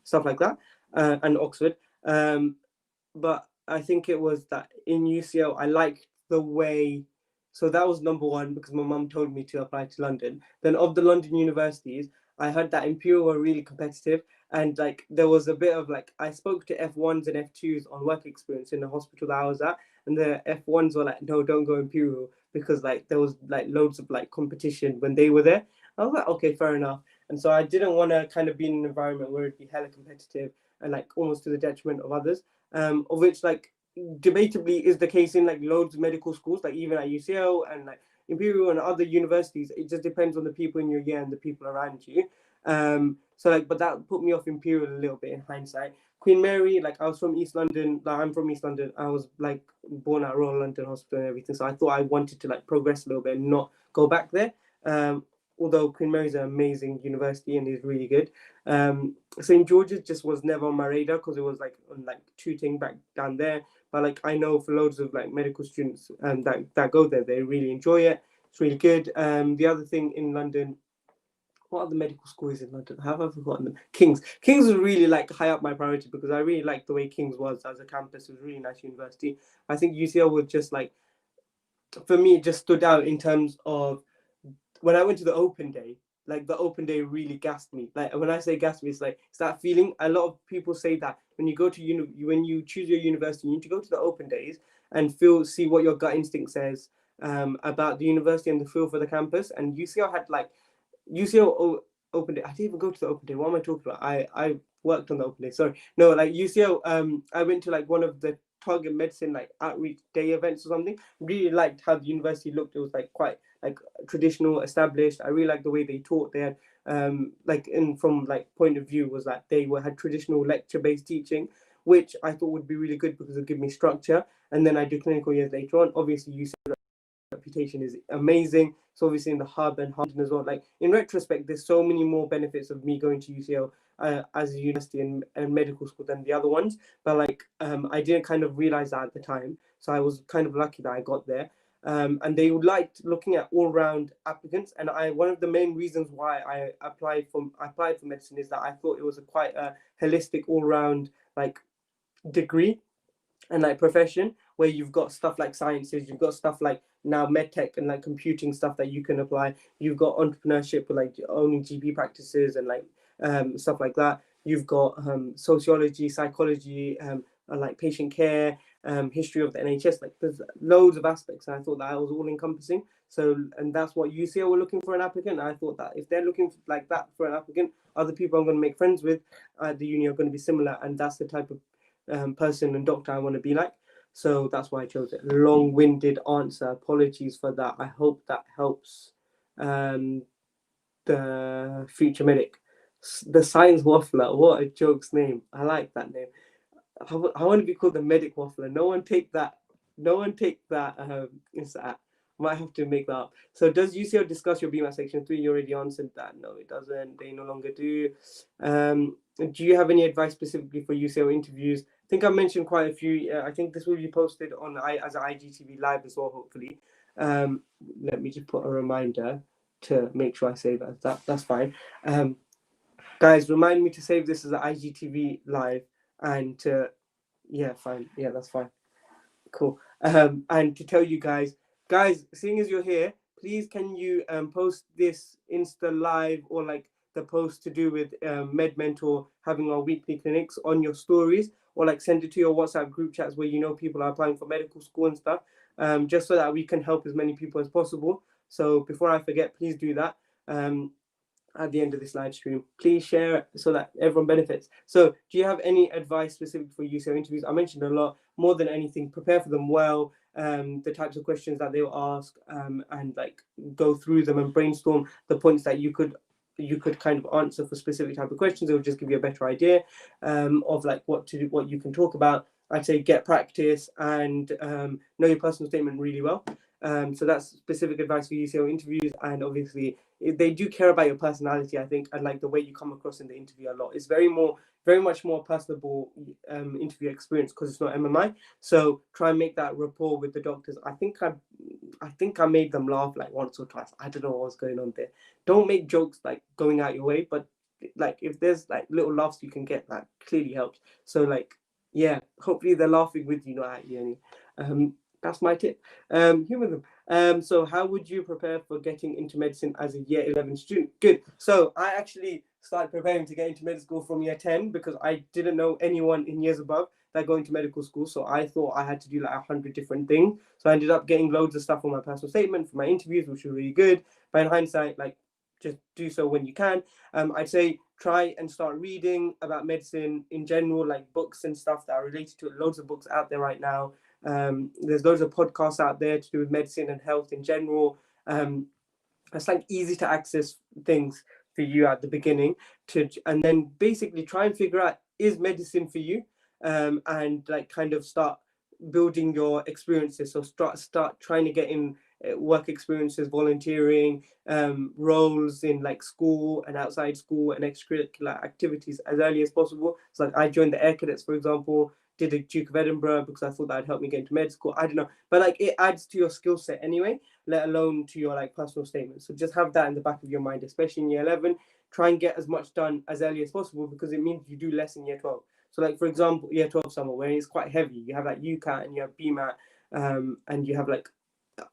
stuff like that, and Oxford. But I think it was that in UCL I liked the way. So that was number one, because my mum told me to apply to London. Then of the London universities, I heard that Imperial were really competitive, and like there was a bit of like, I spoke to F1s and F2s on work experience in the hospital that I was at, and the F1s were like, no, don't go Imperial, because like there was like loads of like competition when they were there. I was like, okay, fair enough. And so I didn't want to kind of be in an environment where it'd be hella competitive and like almost to the detriment of others, of which like debatably is the case in like loads of medical schools, like even at UCL and like Imperial and other universities. It just depends on the people in your year and the people around you. So like, but that put me off Imperial a little bit in hindsight. Queen Mary, like I was from East London, like I'm from East London. I was like born at Royal London Hospital and everything. So I thought I wanted to like progress a little bit and not go back there. Although Queen Mary's an amazing university and is really good. St. George's just was never on my radar because it was like on like tutoring back down there. But like I know for loads of like medical students that go there, they really enjoy it. It's really good. The other thing in London what other medical schools in London? Have I forgotten them? King's. King's was really like high up my priority because I really liked the way King's was as a campus. It was a really nice university. I think UCL was just like, for me, it just stood out in terms of when I went to the open day. Like the open day really gassed me. Like when I say gassed me, it's like it's that feeling. A lot of people say that when you go to when you choose your university, you need to go to the open days and see what your gut instinct says about the university and the feel for the campus. And UCL had like UCL open day. I didn't even go to the open day. What am I talking about? I worked on the open day. Sorry, no, like UCL. I went to like one of the target medicine like outreach day events or something. Really liked how the university looked. It was like quite like traditional, established. I really liked the way they taught. They had like in from like point of view was like they had traditional lecture based teaching, which I thought would be really good because it would give me structure. And then I did clinical years later on. Obviously, UCL reputation is amazing. It's obviously in the hub and London as well. Like in retrospect, there's so many more benefits of me going to UCL as a university and medical school than the other ones. But like I didn't kind of realize that at the time. So I was kind of lucky that I got there. And they liked looking at all-round applicants. And one of the main reasons why I applied for medicine is that I thought it was quite a holistic all-round like degree and like profession where you've got stuff like sciences, you've got stuff like now medtech and like computing stuff that you can apply. You've got entrepreneurship with like owning GP practices and like stuff like that. You've got sociology, psychology, and like patient care, history of the NHS. Like there's loads of aspects, and I thought that was all encompassing. So, and that's what UCL were looking for an applicant. And I thought that if they're looking like that for an applicant, other people I'm going to make friends with at the uni are going to be similar, and that's the type of person and doctor I want to be like. So that's why I chose it. Long-winded answer. Apologies for that. I hope that helps the future medic. The science waffler. What a joke's name. I like that name. I want to be called the medic waffler. No one take that. I might have to make that up. So does UCL discuss your BMAT section 3? You already answered that. No, it doesn't. They no longer do. Do you have any advice specifically for UCL interviews? I think I mentioned quite a few. I think this will be posted on as an IGTV live as well, hopefully. Let me just put a reminder to make sure I say that. That's fine. Guys, remind me to save this as an IGTV live and fine. Yeah, that's fine. Cool. And to tell you guys, seeing as you're here, please can you post this Insta live or like the post to do with Medmentor having our weekly clinics on your stories, or like send it to your WhatsApp group chats where you know people are applying for medical school and stuff, just so that we can help as many people as possible. So before I forget, please do that. At the end of this live stream, please share it so that everyone benefits. So do you have any advice specific for UCL interviews? I mentioned a lot. More than anything, prepare for them well, the types of questions that they'll ask, and like go through them and brainstorm the points that you could kind of answer for specific type of questions. It will just give you a better idea of like what you can talk about. I'd say get practice and know your personal statement really well. So that's specific advice for UCL interviews. And obviously they do care about your personality, I think, and like the way you come across in the interview a lot. It's very much more personable interview experience because it's not MMI. So try and make that rapport with the doctors. I think I made them laugh like once or twice. I don't know what was going on there. Don't make jokes like going out your way, but like if there's like little laughs you can get, that clearly helps. So like, yeah, hopefully they're laughing with you, not at you. That's my tip. Humor them. So how would you prepare for getting into medicine as a year 11 student? Good. So I actually started preparing to get into medical school from year 10 because I didn't know anyone in years above that go into medical school. So I thought I had to do like 100 different things. So I ended up getting loads of stuff on my personal statement for my interviews, which was really good. But in hindsight, like just do so when you can. I'd say try and start reading about medicine in general, like books and stuff that are related to it. Loads of books out there right now. There's loads of podcasts out there to do with medicine and health in general. It's like easy to access things for you at the beginning and then basically try and figure out, is medicine for you? And like kind of start building your experiences. So start trying to get in work experiences, volunteering, roles in like school and outside school and extracurricular activities as early as possible. So like I joined the Air Cadets, for example, did the Duke of Edinburgh because I thought that'd help me get into med school. I don't know, but like it adds to your skill set anyway, let alone to your like personal statement. So just have that in the back of your mind, especially in year 11. Try and get as much done as early as possible because it means you do less in year 12. So like for example, year 12 summer where it's quite heavy, you have like UCAT and you have BMAT, and you have like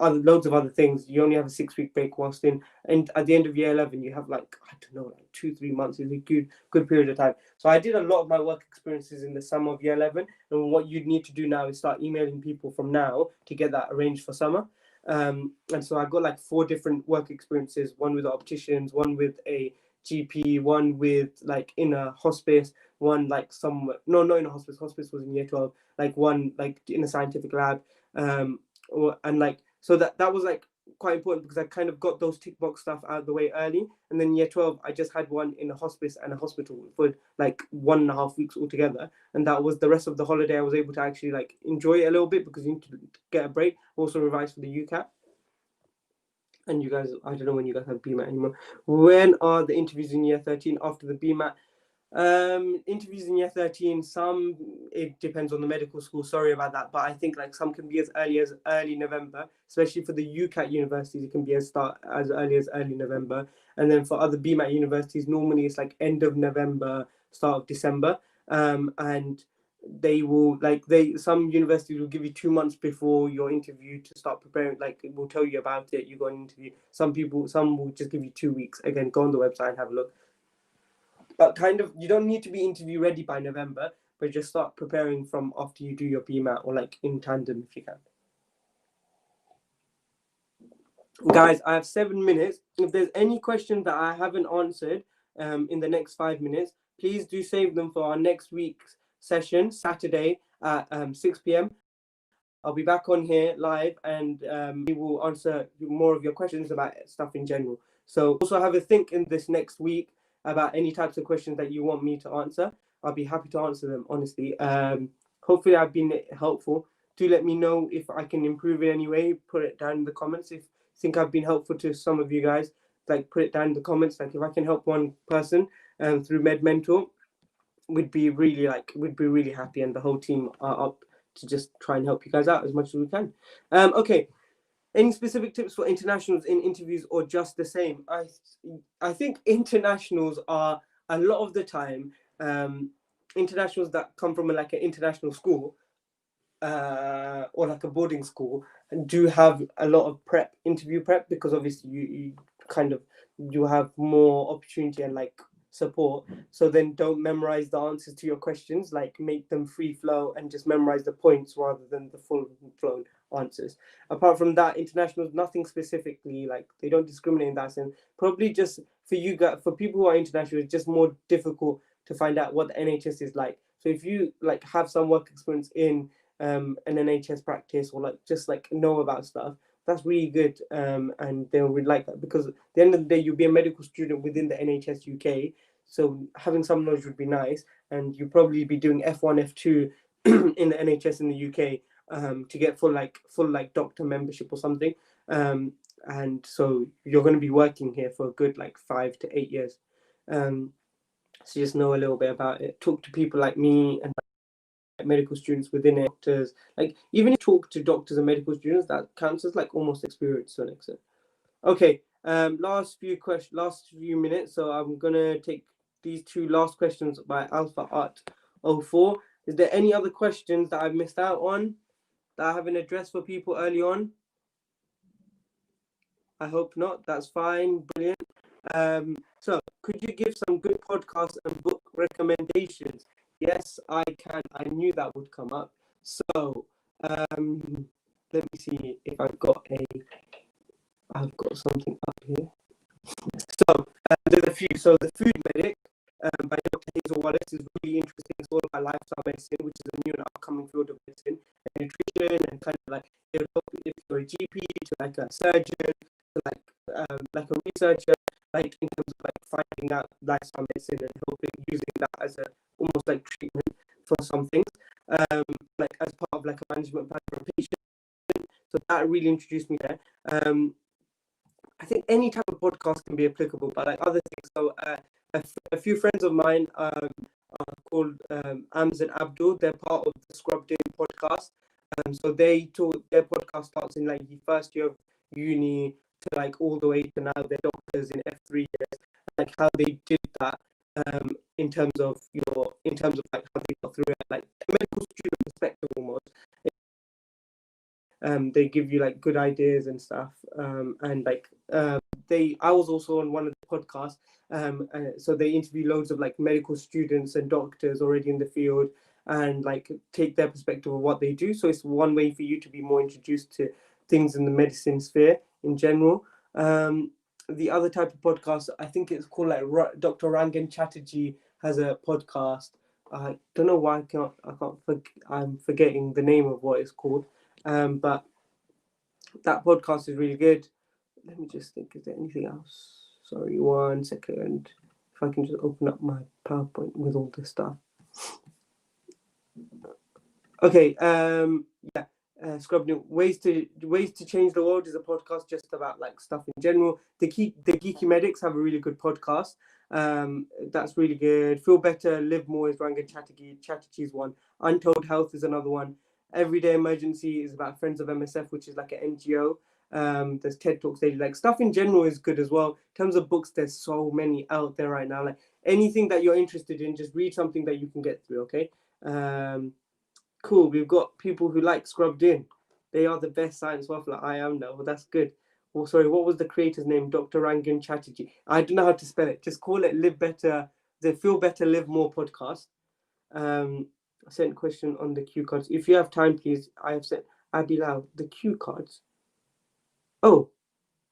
loads of other things. You only have a 6-week break whilst in, and at the end of year 11 you have like, I don't know, like 2-3 months is a good period of time. So I did a lot of my work experiences in the summer of year 11, and what you need to do now is start emailing people from now to get that arranged for summer. And so I got like 4 different work experiences, one with opticians, one with a GP, one with like in a hospice, one like somewhere, no, not in a hospice was in year 12, like one like in a scientific lab, and like, so that was like quite important because I kind of got those tick box stuff out of the way early. And then year 12, I just had one in a hospice and a hospital for like 1.5 weeks altogether. And that was the rest of the holiday. I was able to actually like enjoy it a little bit because you need to get a break, also revise for the UCAT. And you guys, I don't know when you guys have BMAT anymore. When are the interviews in year 13 after the BMAT? Interviews in year 13, some, it depends on the medical school, sorry about that, but I think like some can be as early as early November, especially for the UCAT universities. It can be as early as early November, and then for other BMAT universities normally it's like end of November, start of December. And they will like, some universities will give you 2 months before your interview to start preparing, like it will tell you about it, you got an interview. Some will just give you 2 weeks. Again, go on the website and have a look. But kind of, you don't need to be interview ready by November, but just start preparing from after you do your BMAT or like in tandem if you can. Guys, I have 7 minutes. If there's any question that I haven't answered in the next 5 minutes, please do save them for our next week's session, Saturday at 6 p.m. I'll be back on here live, and we will answer more of your questions about stuff in general. So also have a think in this next week about any types of questions that you want me to answer. I'll be happy to answer them, honestly. Hopefully I've been helpful. Do let me know if I can improve in any way. Put it down in the comments. If you think I've been helpful to some of you guys, like put it down in the comments. Like if I can help one person through Medmentor, we'd be really happy, and the whole team are up to just try and help you guys out as much as we can. Okay. Any specific tips for internationals in interviews or just the same? I think internationals are a lot of the time, internationals that come from like an international school or like a boarding school do have a lot of interview prep, because obviously you have more opportunity and like support. So then don't memorize the answers to your questions, like make them free flow and just memorize the points rather than the full flown answers. Apart from that, internationals, nothing specifically, like they don't discriminate in that sense. Probably just for you guys, for people who are international, it's just more difficult to find out what the NHS is like. So if you like have some work experience in an NHS practice, or like just like know about stuff, that's really good, and they'll really like that, because at the end of the day you'll be a medical student within the NHS UK, so having some knowledge would be nice, and you'll probably be doing F1 F2 in the NHS in the UK to get full doctor membership or something, and so you're going to be working here for a good like 5 to 8 years, so just know a little bit about it. Talk to people like me and medical students within it, doctors, like even if you talk to doctors and medical students, that counts as like almost experience to an extent. Okay, last few minutes, so I'm gonna take these 2 last questions by Alpha Art 04. Is there any other questions that I've missed out on that I haven't addressed for people early on? I hope not. That's fine. Brilliant. So could you give some good podcasts and book recommendations? Yes, I can. I knew that would come up. So let me see if I've got something up here. So there's a few. So the Food Medic by Dr. Hazel Wallace is really interesting. It's all about lifestyle medicine, which is a new and upcoming field of medicine and nutrition, and kind of like if you're a GP to like a surgeon to like a researcher, like in terms of like finding out lifestyle medicine and helping using that as a almost like treatment for some things, like as part of like a management plan for a patient. So that really introduced me there. I think any type of podcast can be applicable, but like other things. So a few friends of mine are called Ams and Abdul. They're part of the Scrubbed In podcast. So they talk. Their podcast starts in like the first year of uni to like all the way to now they're doctors in F3 years. Like how they did that in terms of like how they got through it, like a medical student perspective almost. They give you like good ideas and stuff, and like I was also on one of the podcasts, so they interview loads of like medical students and doctors already in the field and like take their perspective of what they do. So it's one way for you to be more introduced to things in the medicine sphere in general. The other type of podcast, I think it's called like Dr. Rangan Chatterjee has a podcast. I don't know why I'm forgetting the name of what it's called. But that podcast is really good. Let me just think, is there anything else? Sorry, 1 second. If I can just open up my PowerPoint with all this stuff. Okay, yeah. Scrubbing ways to change the world is a podcast just about like stuff in general. The Geeky Medics have a really good podcast. That's really good. Feel Better, Live More is Rangan Chatterjee's one. Untold Health is another one. Everyday Emergency is about Friends of MSF, which is like an NGO. There's TED Talks daily. Like stuff in general is good as well. In terms of books, there's so many out there right now. Like anything that you're interested in, just read something that you can get through. Okay. Cool. We've got people who like Scrubbed In. They are the best science waffler. I am now. Well, that's good. Well, sorry, what was the creator's name? Dr. Rangan Chatterjee. I don't know how to spell it. Just call it Live Better, the Feel Better, Live More podcast. I sent a question on the cue cards. If you have time, please. I have sent Abilal the cue cards. Oh,